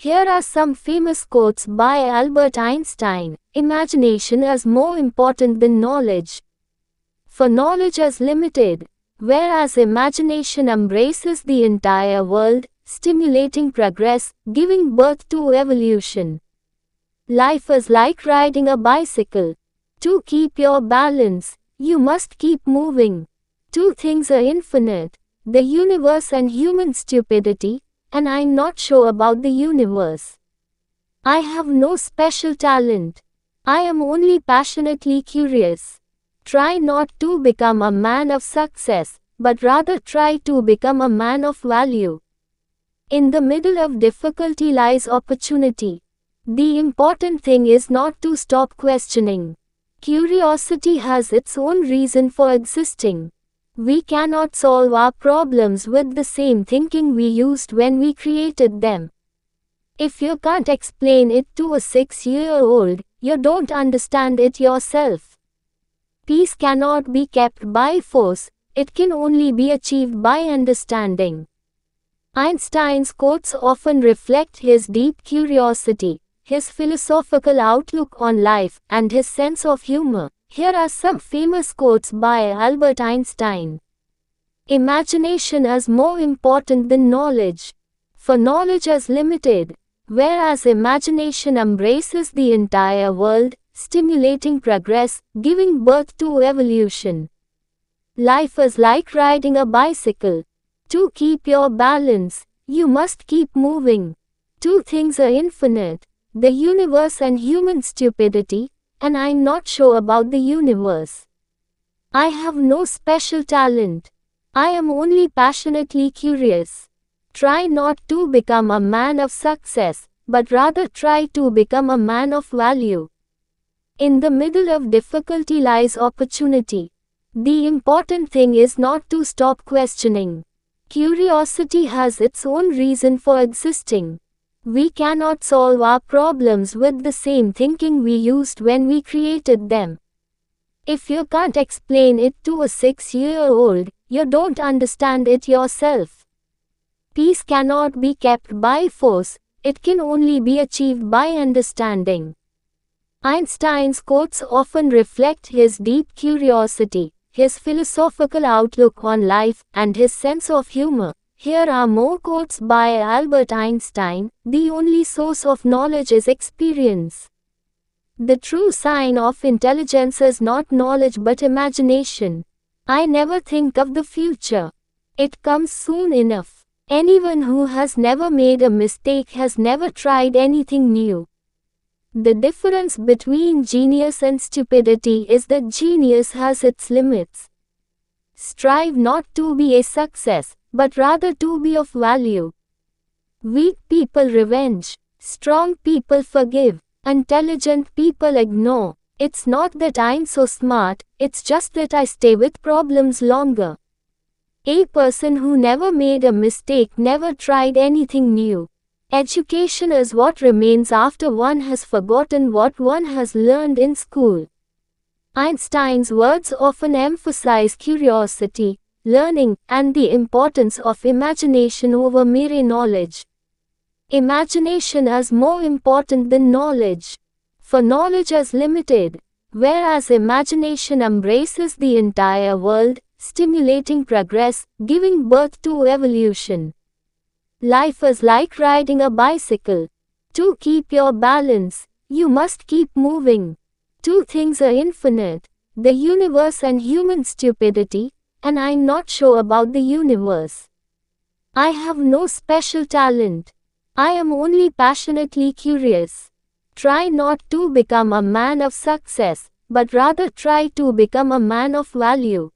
Here are some famous quotes by Albert Einstein. Imagination is more important than knowledge. For knowledge is limited, whereas imagination embraces the entire world, stimulating progress, giving birth to evolution. Life is like riding a bicycle. To keep your balance, you must keep moving. Two things are infinite, the universe and human stupidity, and I'm not sure about the universe. I have no special talent. I am only passionately curious. Try not to become a man of success, but rather try to become a man of value. In the middle of difficulty lies opportunity. The important thing is not to stop questioning. Curiosity has its own reason for existing. We cannot solve our problems with the same thinking we used when we created them. If you can't explain it to a 6-year-old, you don't understand it yourself. Peace cannot be kept by force, it can only be achieved by understanding. Einstein's quotes often reflect his deep curiosity, his philosophical outlook on life, and his sense of humor. Here are some famous quotes by Albert Einstein. Imagination is more important than knowledge. For knowledge is limited, whereas imagination embraces the entire world, stimulating progress, giving birth to evolution. Life is like riding a bicycle. To keep your balance, you must keep moving. Two things are infinite, the universe and human stupidity, and I'm not sure about the universe. I have no special talent. I am only passionately curious. Try not to become a man of success, but rather try to become a man of value. In the middle of difficulty lies opportunity. The important thing is not to stop questioning. Curiosity has its own reason for existing. We cannot solve our problems with the same thinking we used when we created them. If you can't explain it to a 6-year-old, you don't understand it yourself. Peace cannot be kept by force, it can only be achieved by understanding. Einstein's quotes often reflect his deep curiosity, his philosophical outlook on life, and his sense of humor. Here are more quotes by Albert Einstein. The only source of knowledge is experience. The true sign of intelligence is not knowledge but imagination. I never think of the future. It comes soon enough. Anyone who has never made a mistake has never tried anything new. The difference between genius and stupidity is that genius has its limits. Strive not to be a success, but rather to be of value. Weak people revenge. Strong people forgive. Intelligent people ignore. It's not that I'm so smart, it's just that I stay with problems longer. A person who never made a mistake never tried anything new. Education is what remains after one has forgotten what one has learned in school. Einstein's words often emphasize curiosity, learning, and the importance of imagination over mere knowledge. Imagination is more important than knowledge. For knowledge is limited, whereas imagination embraces the entire world, stimulating progress, giving birth to evolution. Life is like riding a bicycle. To keep your balance, you must keep moving. Two things are infinite, the universe and human stupidity, and I'm not sure about the universe. I have no special talent. I am only passionately curious. Try not to become a man of success, but rather try to become a man of value.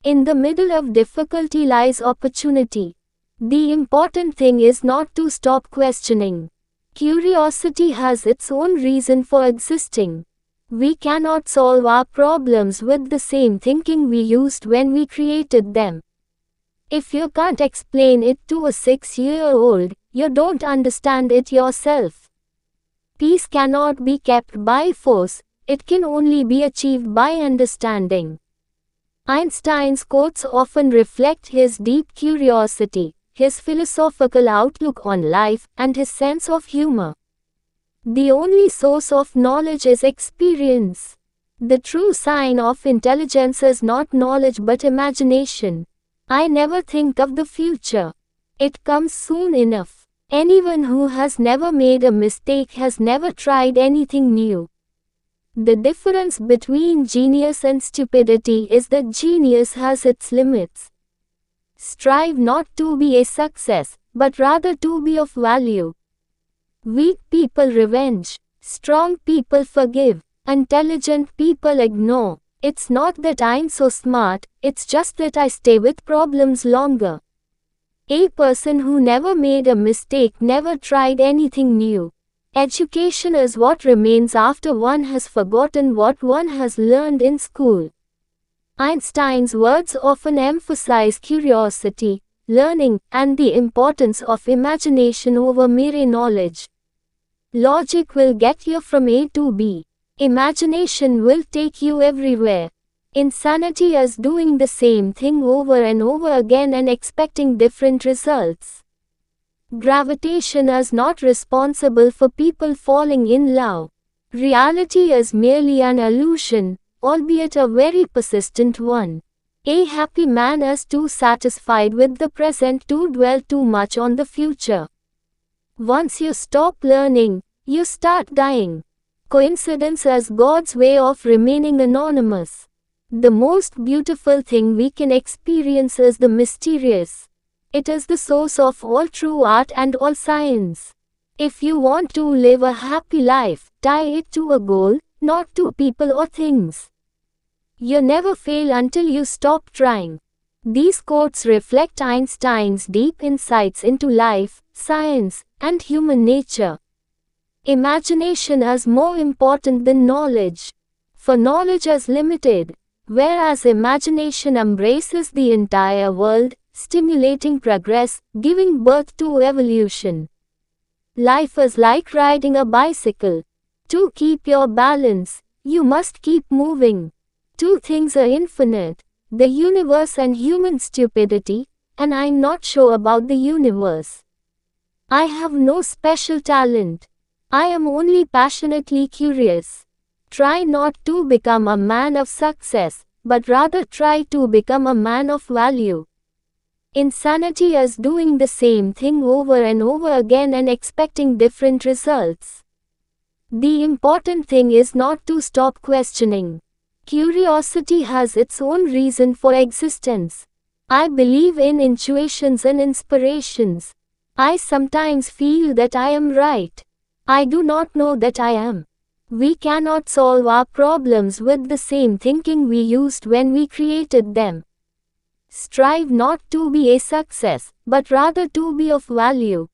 In the middle of difficulty lies opportunity. The important thing is not to stop questioning. Curiosity has its own reason for existing. We cannot solve our problems with the same thinking we used when we created them. If you can't explain it to a 6-year-old, you don't understand it yourself. Peace cannot be kept by force, it can only be achieved by understanding. Einstein's quotes often reflect his deep curiosity, his philosophical outlook on life, and his sense of humor. The only source of knowledge is experience. The true sign of intelligence is not knowledge but imagination. I never think of the future. It comes soon enough. Anyone who has never made a mistake has never tried anything new. The difference between genius and stupidity is that genius has its limits. Strive not to be a success, but rather to be of value. Weak people revenge. Strong people forgive. Intelligent people ignore. It's not that I'm so smart, it's just that I stay with problems longer. A person who never made a mistake never tried anything new. Education is what remains after one has forgotten what one has learned in school. Einstein's words often emphasize curiosity, learning, and the importance of imagination over mere knowledge. Logic will get you from A to B. Imagination will take you everywhere. Insanity is doing the same thing over and over again and expecting different results. Gravitation is not responsible for people falling in love. Reality is merely an illusion, albeit a very persistent one. A happy man is too satisfied with the present to dwell too much on the future. Once you stop learning, you start dying. Coincidence is God's way of remaining anonymous. The most beautiful thing we can experience is the mysterious. It is the source of all true art and all science. If you want to live a happy life, tie it to a goal, not to people or things. You never fail until you stop trying. These quotes reflect Einstein's deep insights into life, science, and human nature. Imagination is more important than knowledge. For knowledge is limited, whereas imagination embraces the entire world, stimulating progress, giving birth to evolution. Life is like riding a bicycle. To keep your balance, you must keep moving. Two things are infinite, the universe and human stupidity, and I'm not sure about the universe. I have no special talent. I am only passionately curious. Try not to become a man of success, but rather try to become a man of value. Insanity is doing the same thing over and over again and expecting different results. The important thing is not to stop questioning. Curiosity has its own reason for existence. I believe in intuitions and inspirations. I sometimes feel that I am right. I do not know that I am. We cannot solve our problems with the same thinking we used when we created them. Strive not to be a success, but rather to be of value.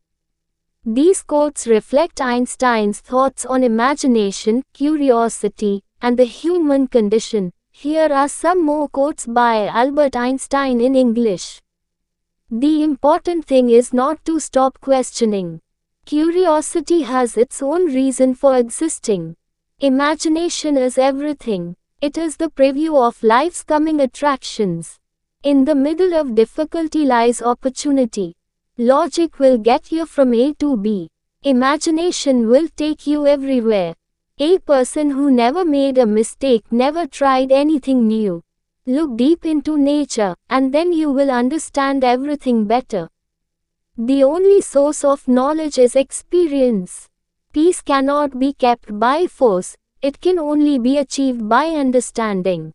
These quotes reflect Einstein's thoughts on imagination, curiosity, and the human condition. Here are some more quotes by Albert Einstein in English. The important thing is not to stop questioning. Curiosity has its own reason for existing. Imagination is everything. It is the preview of life's coming attractions. In the middle of difficulty lies opportunity. Logic will get you from A to B. Imagination will take you everywhere. A person who never made a mistake never tried anything new. Look deep into nature, and then you will understand everything better. The only source of knowledge is experience. Peace cannot be kept by force, it can only be achieved by understanding.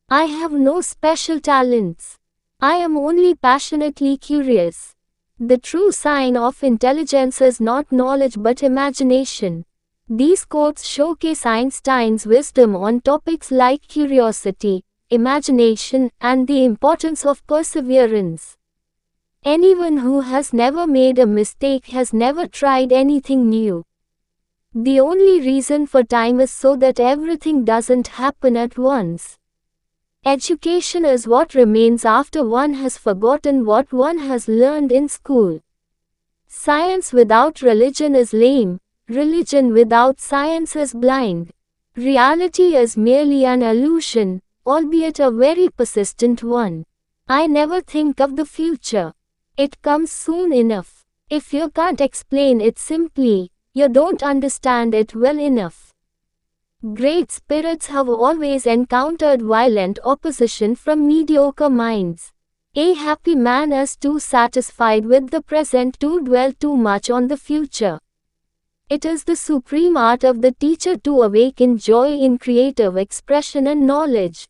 I have no special talents. I am only passionately curious. The true sign of intelligence is not knowledge but imagination. These quotes showcase Einstein's wisdom on topics like curiosity, imagination, and the importance of perseverance. Anyone who has never made a mistake has never tried anything new. The only reason for time is so that everything doesn't happen at once. Education is what remains after one has forgotten what one has learned in school. Science without religion is lame, religion without science is blind. Reality is merely an illusion, albeit a very persistent one. I never think of the future. It comes soon enough. If you can't explain it simply, you don't understand it well enough. Great spirits have always encountered violent opposition from mediocre minds. A happy man is too satisfied with the present to dwell too much on the future. It is the supreme art of the teacher to awaken joy in creative expression and knowledge.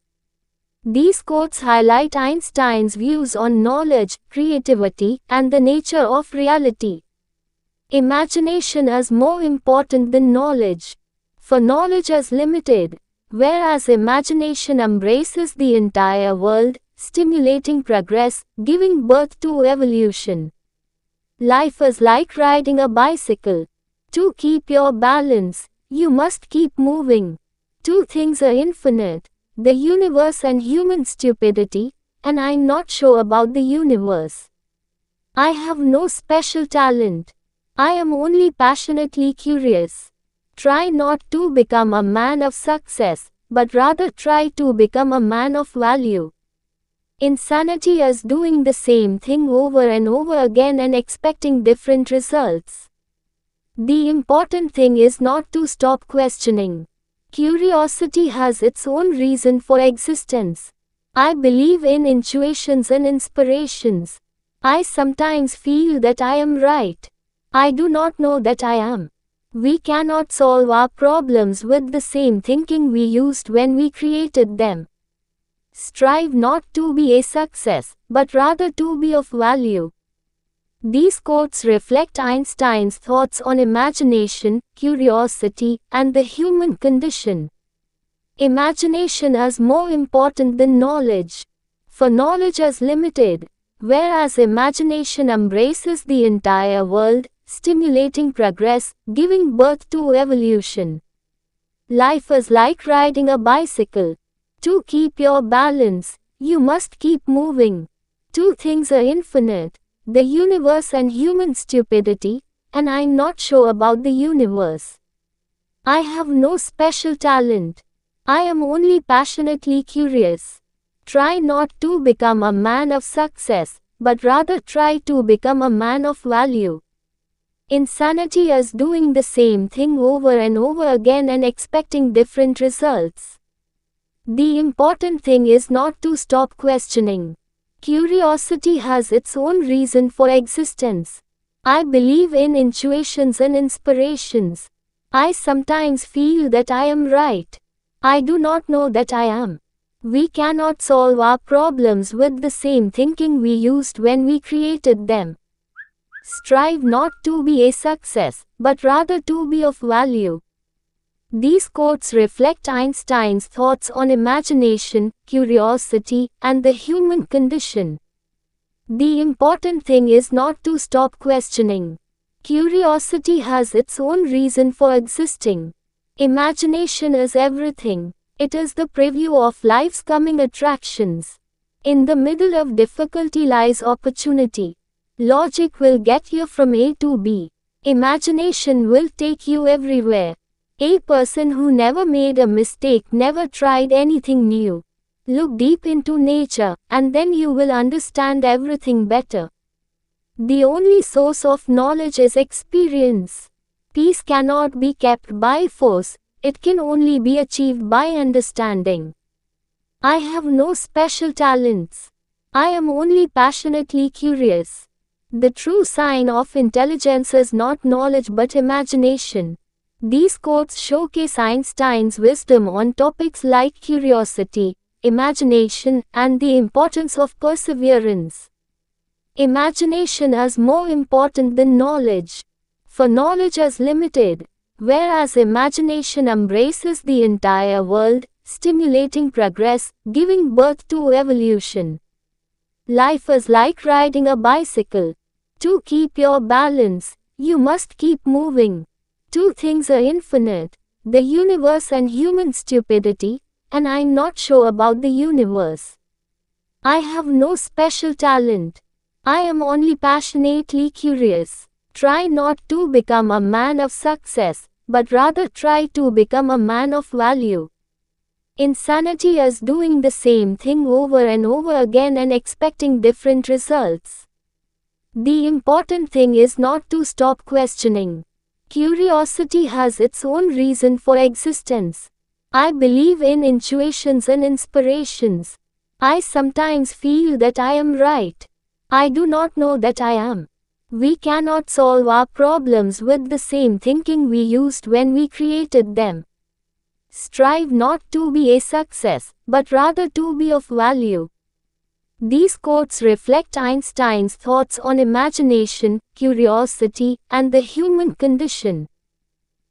These quotes highlight Einstein's views on knowledge, creativity, and the nature of reality. Imagination is more important than knowledge. For knowledge is limited, whereas imagination embraces the entire world, stimulating progress, giving birth to evolution. Life is like riding a bicycle. To keep your balance, you must keep moving. Two things are infinite, the universe and human stupidity, and I'm not sure about the universe. I have no special talent. I am only passionately curious. Try not to become a man of success, but rather try to become a man of value. Insanity is doing the same thing over and over again and expecting different results. The important thing is not to stop questioning. Curiosity has its own reason for existence. I believe in intuitions and inspirations. I sometimes feel that I am right. I do not know that I am. We cannot solve our problems with the same thinking we used when we created them. Strive not to be a success, but rather to be of value. These quotes reflect Einstein's thoughts on imagination, curiosity, and the human condition. Imagination is more important than knowledge. For knowledge is limited, whereas imagination embraces the entire world, stimulating progress, giving birth to evolution. Life is like riding a bicycle. To keep your balance, you must keep moving. Two things are infinite, the universe and human stupidity, and I'm not sure about the universe. I have no special talent. I am only passionately curious. Try not to become a man of success, but rather try to become a man of value. Insanity is doing the same thing over and over again and expecting different results. The important thing is not to stop questioning. Curiosity has its own reason for existence. I believe in intuitions and inspirations. I sometimes feel that I am right. I do not know that I am. We cannot solve our problems with the same thinking we used when we created them. Strive not to be a success, but rather to be of value. These quotes reflect Einstein's thoughts on imagination, curiosity, and the human condition. The important thing is not to stop questioning. Curiosity has its own reason for existing. Imagination is everything. It is the preview of life's coming attractions. In the middle of difficulty lies opportunity. Logic will get you from A to B. Imagination will take you everywhere. A person who never made a mistake never tried anything new. Look deep into nature, and then you will understand everything better. The only source of knowledge is experience. Peace cannot be kept by force, it can only be achieved by understanding. I have no special talents. I am only passionately curious. The true sign of intelligence is not knowledge but imagination. These quotes showcase Einstein's wisdom on topics like curiosity, imagination, and the importance of perseverance. Imagination is more important than knowledge. For knowledge is limited, whereas imagination embraces the entire world, stimulating progress, giving birth to evolution. Life is like riding a bicycle. To keep your balance, you must keep moving. Two things are infinite, the universe and human stupidity, and I'm not sure about the universe. I have no special talent. I am only passionately curious. Try not to become a man of success, but rather try to become a man of value. Insanity is doing the same thing over and over again and expecting different results. The important thing is not to stop questioning. Curiosity has its own reason for existence. I believe in intuitions and inspirations. I sometimes feel that I am right. I do not know that I am. We cannot solve our problems with the same thinking we used when we created them. Strive not to be a success, but rather to be of value. These quotes reflect Einstein's thoughts on imagination, curiosity, and the human condition.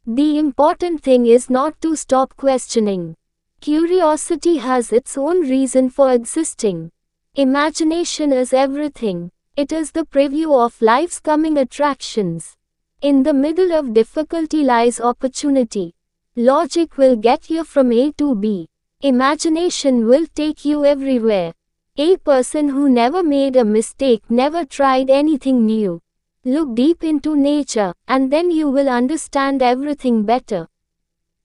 The important thing is not to stop questioning. Curiosity has its own reason for existing. Imagination is everything. It is the preview of life's coming attractions. In the middle of difficulty lies opportunity. Logic will get you from A to B. Imagination will take you everywhere. A person who never made a mistake never tried anything new. Look deep into nature, and then you will understand everything better.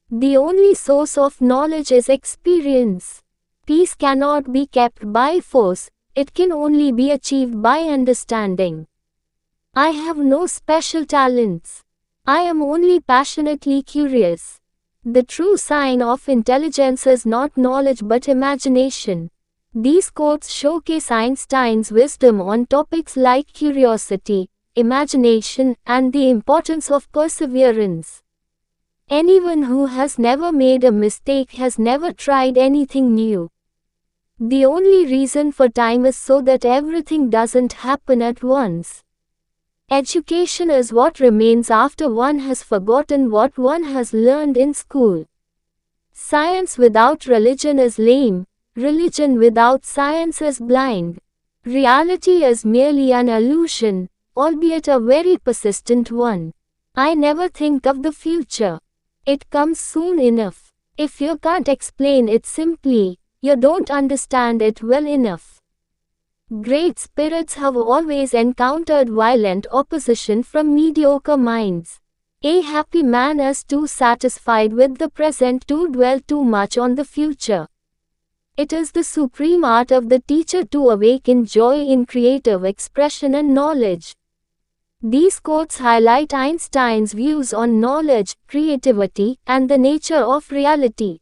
The only source of knowledge is experience. Peace cannot be kept by force, it can only be achieved by understanding. I have no special talents. I am only passionately curious. The true sign of intelligence is not knowledge but imagination. These quotes showcase Einstein's wisdom on topics like curiosity, imagination, and the importance of perseverance. Anyone who has never made a mistake has never tried anything new. The only reason for time is so that everything doesn't happen at once. Education is what remains after one has forgotten what one has learned in school. Science without religion is lame. Religion without science is blind. Reality is merely an illusion, albeit a very persistent one. I never think of the future. It comes soon enough. If you can't explain it simply, you don't understand it well enough. Great spirits have always encountered violent opposition from mediocre minds. A happy man is too satisfied with the present to dwell too much on the future. It is the supreme art of the teacher to awaken joy in creative expression and knowledge. These quotes highlight Einstein's views on knowledge, creativity, and the nature of reality.